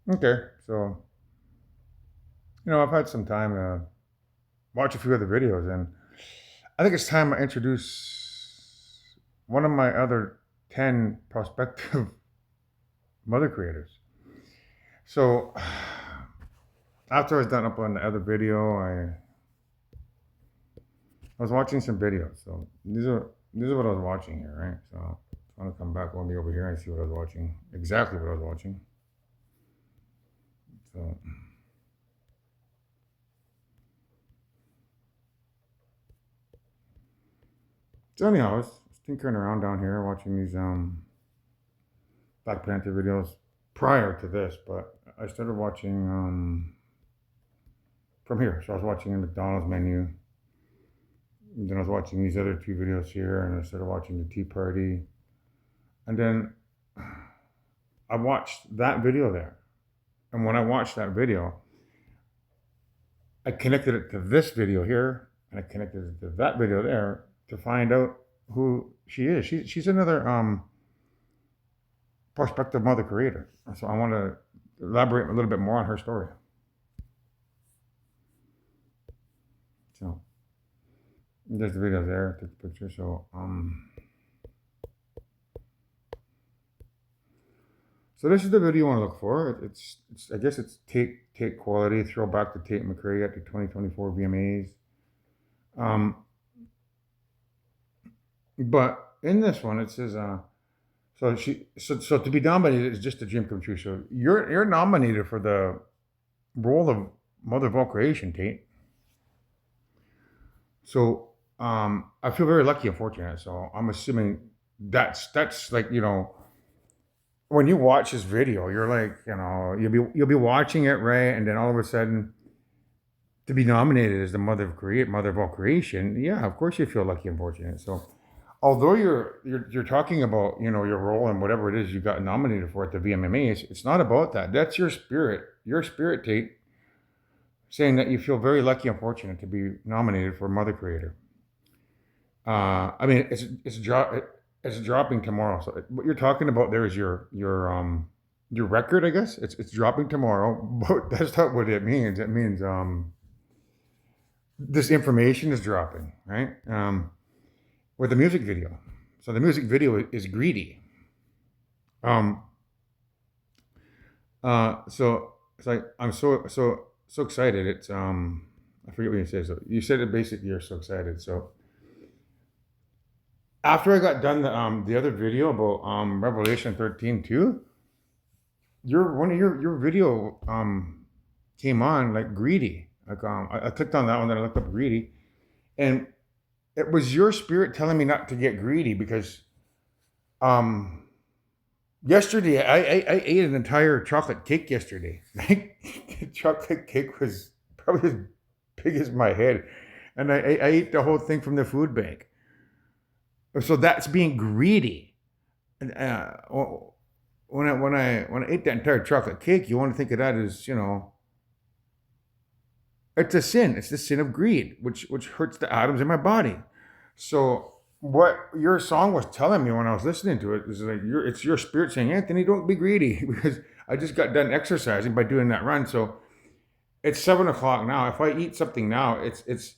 Okay, so I've had some time to watch a few other videos, and I think it's time I introduce one of my other 10 prospective mother creators. So, after I was done uploading the other video, I was watching some videos. So these are what I was watching here, right? So I want to come back one day over here and see what I was watching, exactly what I was watching. So, anyhow, I was tinkering around down here watching these Black Panther videos prior to this, but I started watching from here. So I was watching the McDonald's menu. And then I was watching these other two videos here, and I started watching the Tea Party. And then I watched that video there. And when I watched that video, I connected it to this video here, and I connected it to that video there to find out who she is. She's another prospective mother creator. So I want to elaborate a little bit more on her story. So there's the video there. Took the picture. So this is the video you want to look for. It's I guess it's Tate quality. Throwback to Tate McRae at the 2024 VMAs. Um, but in this one it says so to be nominated is just a dream come true. So you're nominated for the role of mother of all creation, Tate. So I feel very lucky and fortunate. So I'm assuming that's like when you watch this video, you're like you'll be watching it, right, and then all of a sudden to be nominated as the mother of all creation, yeah, of course you feel lucky and fortunate. So although you're talking about your role and whatever it is you got nominated for at the VMMA, it's not about that. That's your spirit, Tate, saying that you feel very lucky and fortunate to be nominated for Mother Creator. I mean, it's dropping tomorrow. So what you're talking about there is your record, I guess. It's dropping tomorrow, but that's not what it means. It means this information is dropping, right? With the music video. So the music video is greedy. Um, so it's like I'm so excited. It's I forget what you said. So you said it basically. You're so excited. So after I got done the other video about Revelation 13 too, your video came on like greedy. Like I clicked on that one, then I looked up greedy, and it was your spirit telling me not to get greedy because um yesterday I ate an entire chocolate cake yesterday. The chocolate cake was probably as big as my head, and I ate the whole thing from the food bank. So that's being greedy. And when I ate that entire chocolate cake, you want to think of that as it's a sin. It's the sin of greed, which hurts the atoms in my body. So what your song was telling me when I was listening to it is like it's your spirit saying, Anthony, don't be greedy because I just got done exercising by doing that run. So it's 7 o'clock now. If I eat something now, it's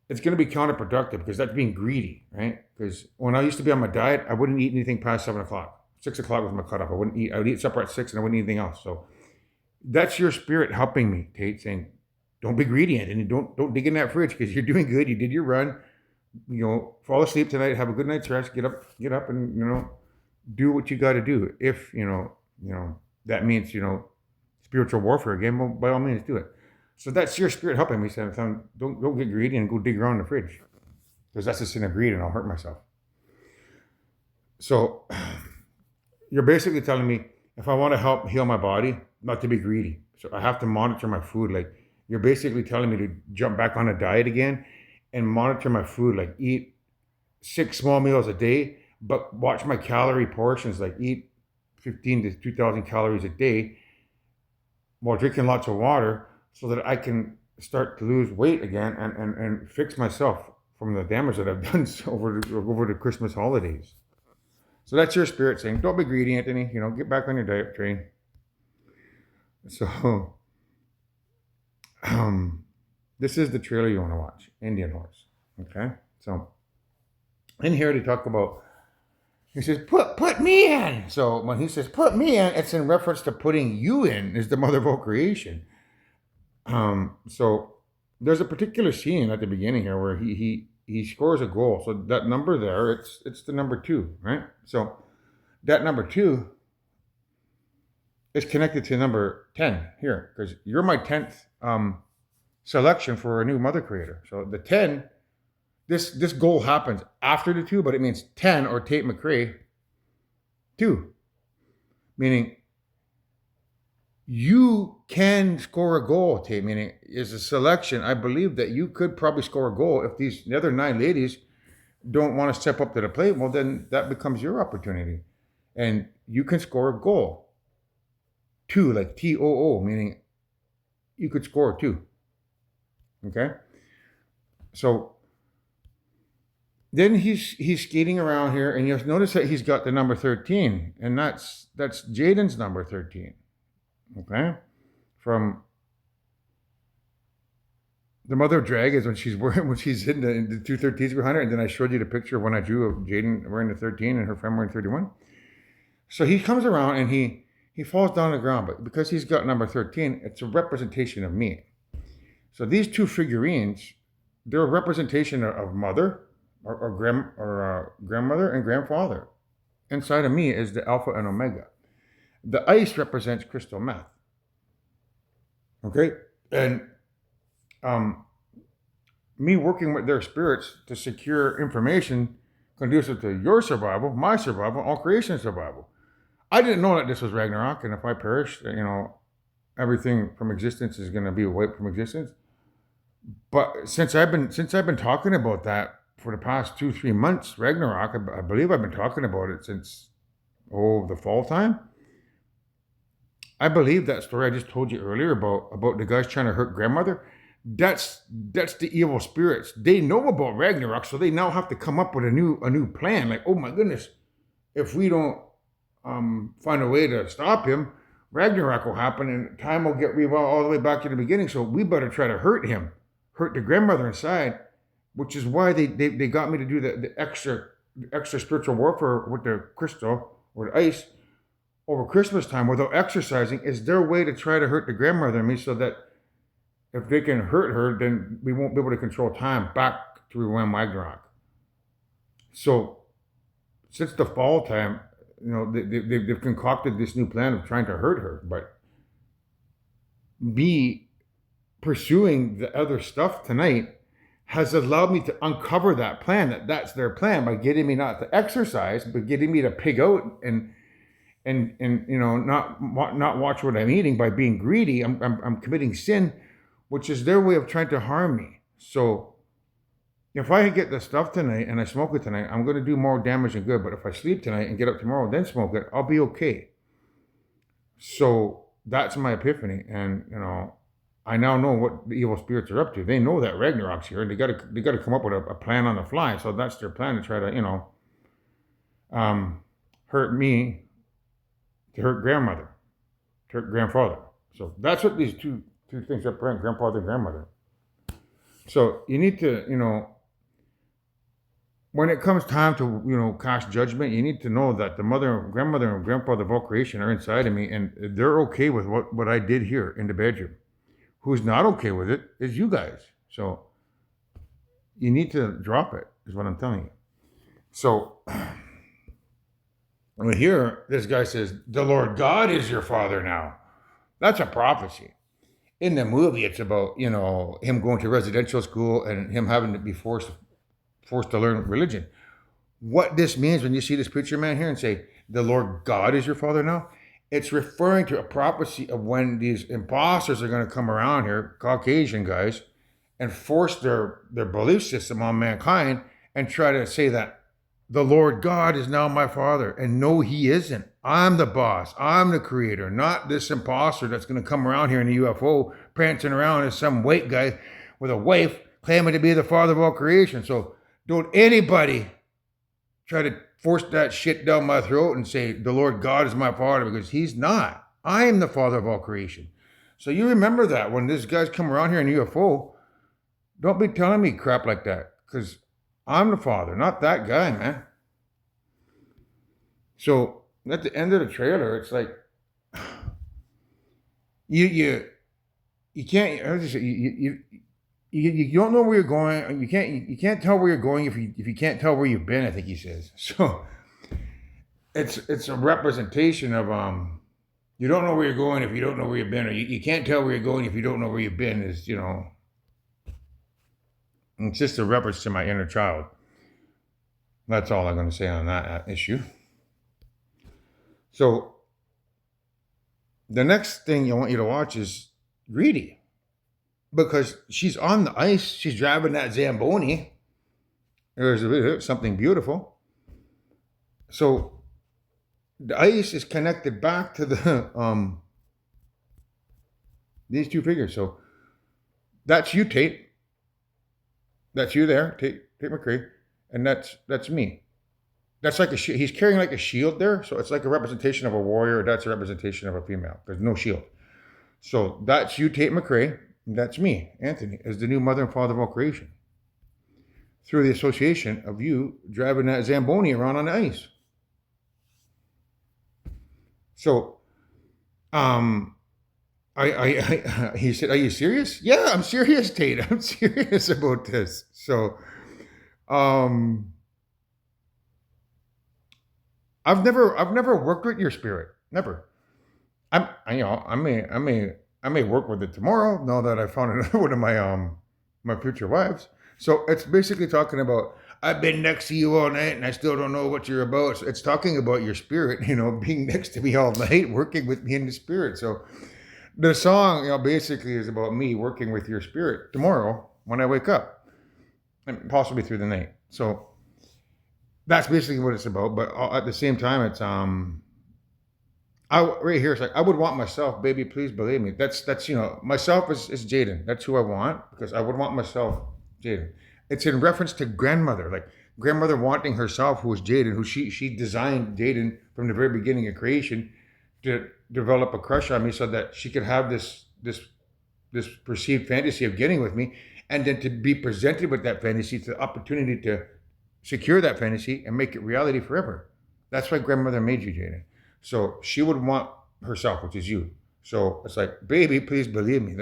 going to be counterproductive because that's being greedy, right? Because when I used to be on my diet, I wouldn't eat anything past 7 o'clock. 6 o'clock was my cutoff. I wouldn't eat. I would eat supper at 6, and I wouldn't eat anything else. So that's your spirit helping me, Tate, saying, "Don't be greedy, Anthony. Don't dig in that fridge because you're doing good. You did your run. Fall asleep tonight. Have a good night's rest. Get up, and do what you got to do. If that means spiritual warfare again. Well, by all means, do it." So that's your spirit helping me, saying, "Don't get greedy and go dig around the fridge, because that's a sin of greed, and I'll hurt myself." So you're basically telling me if I want to help heal my body, not to be greedy. So I have to monitor my food. Like you're basically telling me to jump back on a diet again and monitor my food. Like eat 6 small meals a day, but watch my calorie portions. Like eat 15 to 2,000 calories a day while drinking lots of water so that I can start to lose weight again and fix myself from the damage that I've done over the Christmas holidays. So that's your spirit saying, don't be greedy, Anthony. Get back on your diet train. So, um, this is the trailer you want to watch, Indian Horse. Okay, so in here they talk about. He says, put me in. So when he says put me in, it's in reference to putting you in. Is the mother of all creation. So there's a particular scene at the beginning here where he scores a goal. So that number there, it's the number 2, right? So that number 2 is connected to number 10 here because you're my 10th selection for a new mother creator. So the 10, this goal happens after the 2, but it means 10 or Tate McRae 2, meaning you can score a goal, Tate, meaning is a selection. I believe that you could probably score a goal if the other 9 ladies don't want to step up to the plate. Well, then that becomes your opportunity. And you can score a goal. 2, like TOO, meaning you could score 2. Okay? So then he's skating around here, and you'll notice that he's got the number 13, and that's Jaden's number 13. Okay, from the mother of dragons when she's in the 213s behind her, and then I showed you the picture when I drew of Jaden wearing the 13 and her friend wearing 31. So he comes around and he falls down on the ground, but because he's got number 13, it's a representation of me. So these 2 figurines, they're a representation of mother or grandmother and grandfather. Inside of me is the Alpha and Omega. The ice represents crystal meth. Okay? And me working with their spirits to secure information conducive to your survival, my survival, all creation survival. I didn't know that this was Ragnarok, and if I perish, everything from existence is going to be wiped from existence. But since I've been talking about that for the past 2-3 months, Ragnarok, I believe I've been talking about it since the fall time. I believe that story I just told you earlier about the guys trying to hurt grandmother. That's the evil spirits. They know about Ragnarok, so they now have to come up with a new plan. Like, oh my goodness, if we don't find a way to stop him, Ragnarok will happen, and time will get rewound all the way back to the beginning. So we better try to hurt him, hurt the grandmother inside, which is why they got me to do the extra spiritual warfare with the crystal or the ice over Christmas time without exercising is their way to try to hurt the grandmother and me, so that if they can hurt her, then we won't be able to control time back to rewind Ragnarok. So since the fall time, they've concocted this new plan of trying to hurt her, but me pursuing the other stuff tonight has allowed me to uncover that plan, that's their plan, by getting me not to exercise, but getting me to pig out and not watch what I'm eating. By being greedy, I'm committing sin, which is their way of trying to harm me. So if I get the stuff tonight and I smoke it tonight, I'm going to do more damage than good. But if I sleep tonight and get up tomorrow, then smoke it, I'll be okay. So that's my epiphany, and I now know what the evil spirits are up to. They know that Ragnarok's here, and they got to come up with a plan on the fly. So that's their plan, to try to hurt me, to hurt grandmother, to hurt grandfather. So that's what these two things represent: grandfather and grandmother. So you need to, when it comes time to, cast judgment, you need to know that the mother, grandmother, and grandfather of all creation are inside of me, and they're okay with what I did here in the bedroom. Who's not okay with it is you guys. So you need to drop it, is what I'm telling you. So here, this guy says, the Lord God is your father now. That's a prophecy. In the movie, it's about, him going to residential school and him having to be forced to learn religion. What this means when you see this preacher man here and say, the Lord God is your father now, it's referring to a prophecy of when these imposters are going to come around here, Caucasian guys, and force their belief system on mankind and try to say that the Lord God is now my father. And no, he isn't. I'm the boss. I'm the creator, not this imposter that's going to come around here in a UFO prancing around as some white guy with a wife claiming to be the father of all creation. So don't anybody try to force that shit down my throat and say the Lord God is my father, because he's not. I am the father of all creation. So you remember that when this guy's come around here in UFO, don't be telling me crap like that, because I'm the father, not that guy, man. So at the end of the trailer, it's like you you can't. How does it say? You don't know where you're going. You can't tell where you're going if you can't tell where you've been. I think he says. So it's a representation of you don't know where you're going if you don't know where you've been, or you can't tell where you're going if you don't know where you've been. Is it's just a reference to my inner child. That's all I'm going to say on that issue. So the next thing I want you to watch is Greedy, because she's on the ice. She's driving that Zamboni. There's something beautiful. So the ice is connected back to the these two figures. So that's you, Tate. That's you there, Tate McCrae, and that's me. That's like he's carrying like a shield there, so it's like a representation of a warrior. That's a representation of a female. There's no shield. So that's you, Tate McCrae, and that's me, Anthony, as the new mother and father of all creation, through the association of you driving that Zamboni around on the ice. So, he said, "Are you serious?" Yeah, I'm serious, Tate. I'm serious about this. So, I've never worked with your spirit. Never. I may work with it tomorrow. Now that I found another one of my future wives. So it's basically talking about I've been next to you all night and I still don't know what you're about. So it's talking about your spirit, being next to me all night, working with me in the spirit. So the song, basically is about me working with your spirit tomorrow when I wake up, and possibly through the night. So that's basically what it's about. But at the same time, it's right here, it's like, I would want myself, baby, please believe me. That's myself is Jaden. That's who I want, because I would want myself, Jaden. It's in reference to grandmother, like grandmother wanting herself, who was Jaden, who she designed Jaden from the very beginning of creation to develop a crush on me so that she could have this perceived fantasy of getting with me, and then to be presented with that fantasy, to the opportunity to secure that fantasy and make it reality forever. That's why grandmother made you, Jaden. So she would want herself, which is you. So it's like, baby, please believe me.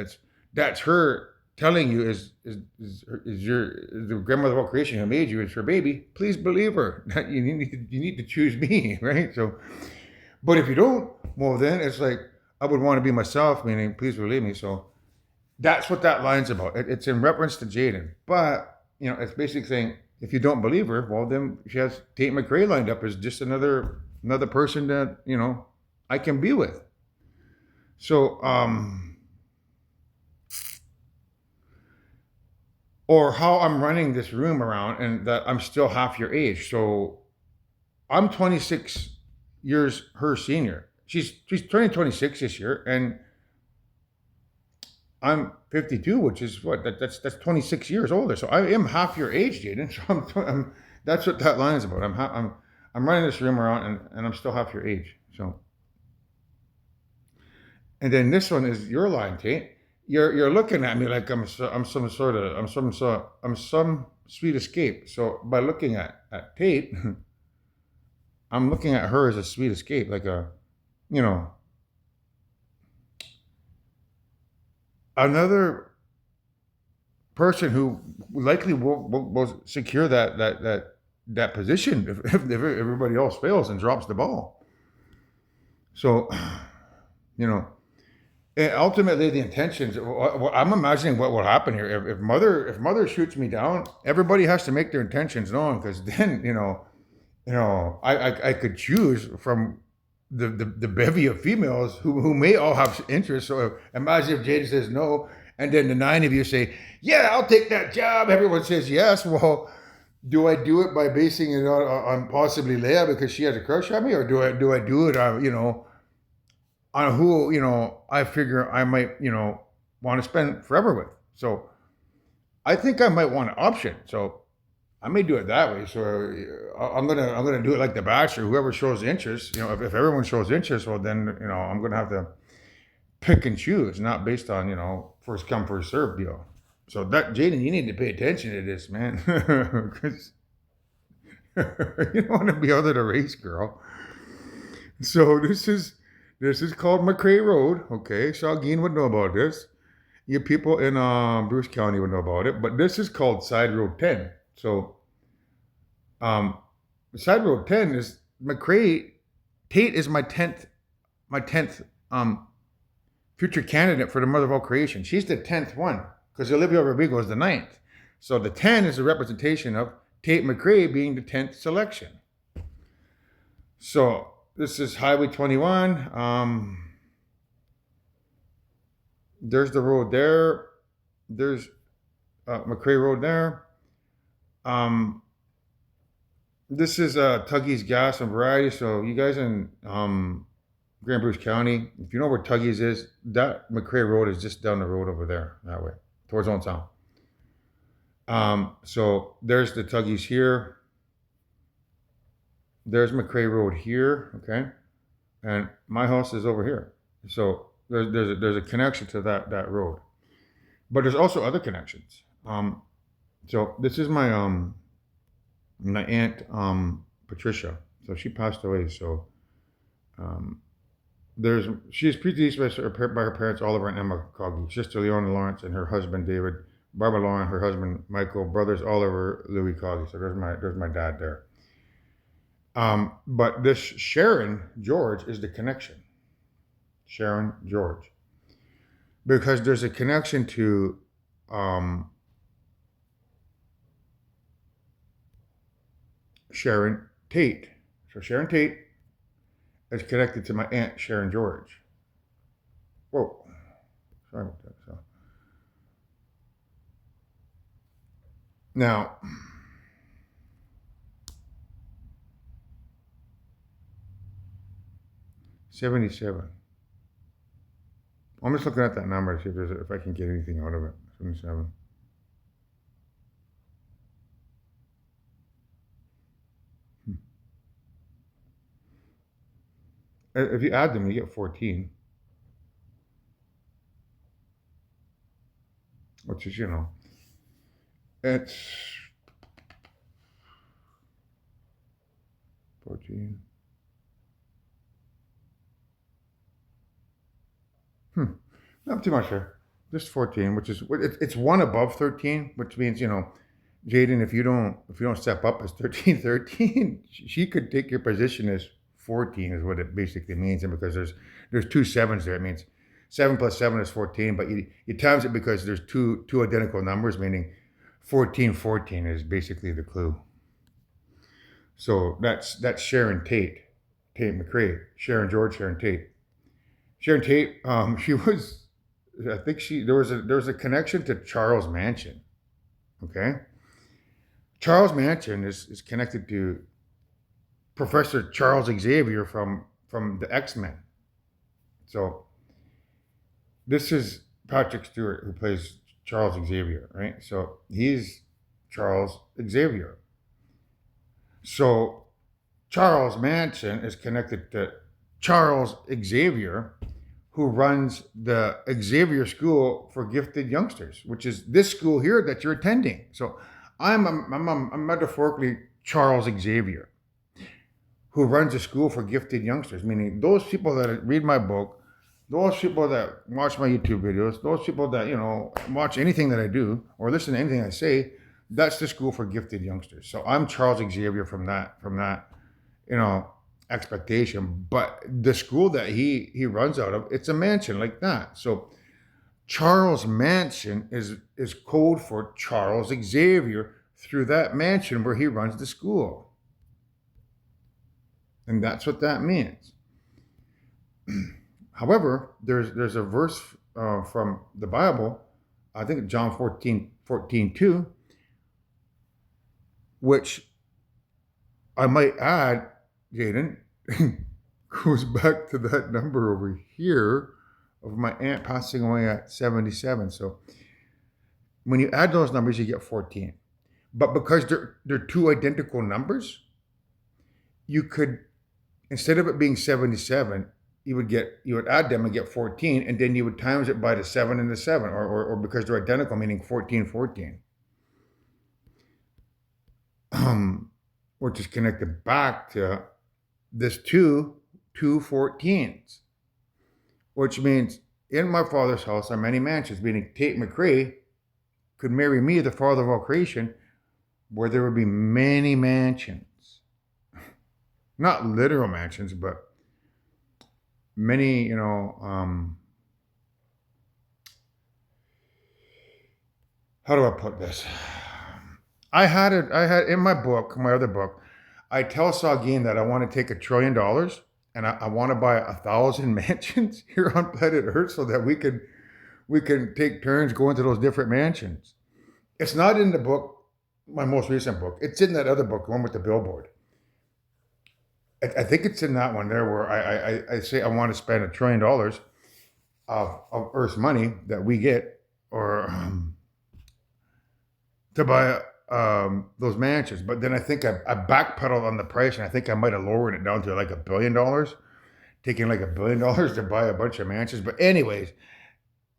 That's her telling you is the grandmother of all creation who made you is her baby. Please believe her. You need to choose me, right? So, but if you don't, well, then it's like, I would want to be myself, meaning please believe me. So that's what that line's about. It's in reference to Jaden, but it's basically saying, if you don't believe her, well, then she has Tate McCrae lined up as just another person that I can be with. So or how I'm running this room around, and that I'm still half your age. So I'm 26 years her senior. She's turning 26 this year, and I'm 52, which is what that's 26 years older. So I am half your age, Jaden. So that's what that line is about. I'm running this room around, and I'm still half your age. So, and then this one is your line, Tate. You're looking at me like I'm some sweet escape. So by looking at Tate, I'm looking at her as a sweet escape, like another person who likely will secure that position if everybody else fails and drops the ball. So, and ultimately the intentions. I'm imagining what will happen here if mother shoots me down. Everybody has to make their intentions known, because then I could choose from the bevy of females who may all have interest. So imagine if Jada says no, and then the 9 of you say, yeah, I'll take that job. Everyone says yes. Well, do I do it by basing it on possibly Leia because she has a crush on me, or do I do it on on who I figure I might want to spend forever with? So I think I might want an option. So I may do it that way. So I'm gonna do it like the Bachelor. Whoever shows interest, if everyone shows interest, well then I'm gonna have to pick and choose, not based on, first come, first serve deal. So that, Jaden, you need to pay attention to this, man. Because you don't want to be out of the race, girl. So this is called McCrae Road. Okay, Shaugeen would know about this. You people in Bruce County would know about it. But this is called Side Road 10. So um, Side Road 10 is McCrae. Tate is my tenth future candidate for the Mother of All Creation. She's the 10th one because Olivia Rodrigo is the 9th. So the 10 is a representation of Tate McCrae being the 10th selection. So this is Highway 21. There's the road there. There's McCrae Road there. This is Tuggy's Gas and Variety. So you guys in Grand Bruce County, if you know where Tuggy's is, that McCrae Road is just down the road over there, that way, towards Old Town. So there's the Tuggy's here. There's McCrae Road here, okay? And my house is over here. So there's a connection to that road. But there's also other connections. So this is my aunt Patricia. So she passed away. So she's predeceased by her parents, Oliver and Emma Coggy, sister Leona Lawrence, and her husband David, Barbara Lauren, her husband Michael, brothers Oliver, Louis Coggy. So there's my dad there. But this Sharon George is the connection. Sharon George, because there's a connection to Sharon Tate. So Sharon Tate is connected to my aunt Sharon George. Whoa, sorry about that. So now, 77. I'm just looking at that number to see if I can get anything out of it. 77. If you add them, you get 14. Which is, it's 14. Not too much there. Just 14, which is it's one above 13, which means, Jaden, if you don't step up as 13, she could take your position as 14 is what it basically means. And because there's two sevens there, it means 7 plus 7 is 14, but you times it because there's two identical numbers, meaning 14 is basically the clue. So that's Sharon Tate McCrae, Sharon George, Sharon Tate. Sharon Tate, she was, I think there was a connection to Charles Manson. Okay, Charles Manson is connected to Professor Charles Xavier from the X-Men. So this is Patrick Stewart, who plays Charles Xavier, right? So he's Charles Xavier. So Charles Manson is connected to Charles Xavier, who runs the Xavier School for Gifted Youngsters, which is this school here that you're attending. So I'm metaphorically Charles Xavier, who runs a school for gifted youngsters, meaning those people that read my book, those people that watch my YouTube videos, those people that, watch anything that I do or listen to anything I say, that's the school for gifted youngsters. So I'm Charles Xavier from that, expectation. But the school that he runs out of, it's a mansion like that. So Charles Manson is code for Charles Xavier through that mansion where he runs the school. And that's what that means. However, there's a verse from the Bible, I think John 14:2, which I might add, Jaden, goes back to that number over here of my aunt passing away at 77. So when you add those numbers, you get 14. But because they're two identical numbers, you could, instead of it being 77, you would add them and get 14, and then you would times it by the 7 and the 7, or because they're identical, meaning 14, 14. Which is connected back to this two 14s, which means in my Father's house are many mansions, meaning Tate McRae could marry me, the father of all creation, where there would be many mansions. Not literal mansions, but many, how do I put this? I had in my book, my other book, I tell Sagin that I want to take $1 trillion and I want to buy 1,000 mansions here on planet Earth so that we can take turns going to those different mansions. It's not in the book, my most recent book. It's in that other book, the one with the billboard. I think it's in that one there where I say I want to spend $1 trillion of Earth's money that we get, or to buy those mansions. But then I think I backpedaled on the price, and I think I might have lowered it down to like $1 billion, taking like $1 billion to buy a bunch of mansions. But anyways,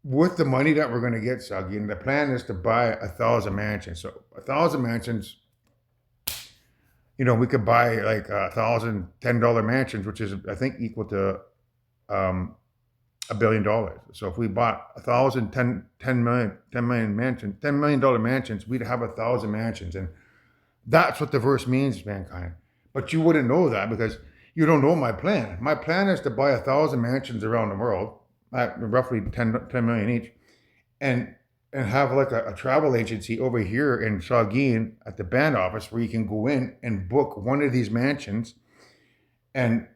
with the money that we're going to get, Suggy, and the plan is to buy 1,000 mansions. So 1,000 mansions, we could buy like 1,000 $10 mansions, which is I think equal to $1 billion. So if we bought 1,000 10 million mansions, $10 million mansions, we'd have 1,000 mansions, and that's what the verse means, mankind. But you wouldn't know that because you don't know my plan. My plan is to buy 1,000 mansions around the world, at roughly 10 million each, and have like a travel agency over here in Saugeen at the band office where you can go in and book one of these mansions, and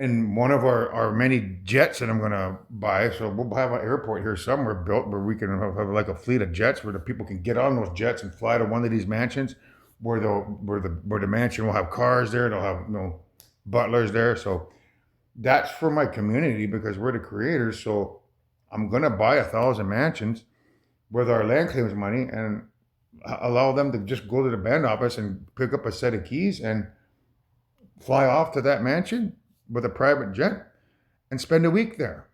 in one of our many jets that I'm going to buy. So we'll have an airport here somewhere built where we can have like a fleet of jets where the people can get on those jets and fly to one of these mansions where the mansion will have cars there. They'll have butlers there. So that's for my community because we're the creators. So I'm going to buy 1,000 mansions with our land claims money and allow them to just go to the band office and pick up a set of keys and fly off to that mansion with a private jet and spend a week there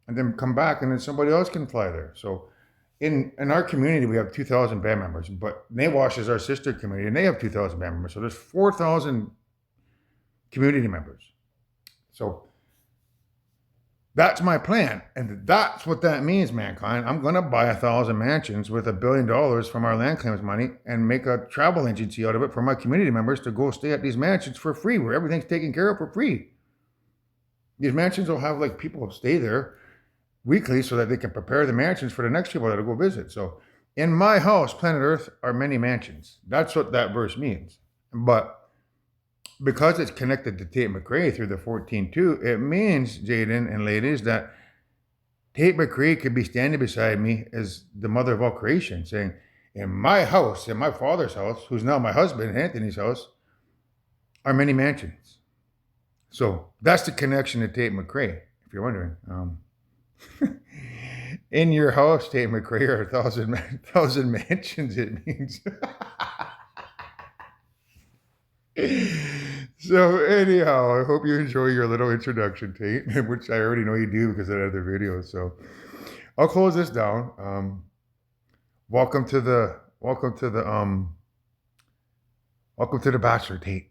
and then come back, and then somebody else can fly there. So in our community, we have 2,000 band members, but Nawash is our sister community and they have 2,000 band members. So there's 4,000 community members. So that's my plan. And that's what that means, mankind. I'm going to buy 1,000 mansions with $1 billion from our land claims money and make a travel agency out of it for my community members to go stay at these mansions for free, where everything's taken care of for free. These mansions will have like people stay there weekly so that they can prepare the mansions for the next people that will go visit. So in my house, planet Earth, are many mansions. That's what that verse means. But because it's connected to Tate McRae through the 14.2, it means, Jaden and ladies, that Tate McRae could be standing beside me as the mother of all creation, saying, in my house, in my father's house, who's now my husband, Anthony's house, are many mansions. So that's the connection to Tate McRae, if you're wondering. In your house, Tate McRae, are 1,000 mansions, it means. So anyhow, I hope you enjoy your little introduction, Tate, which I already know you do because of other videos. So I'll close this down. Welcome to the Bachelor, Tate.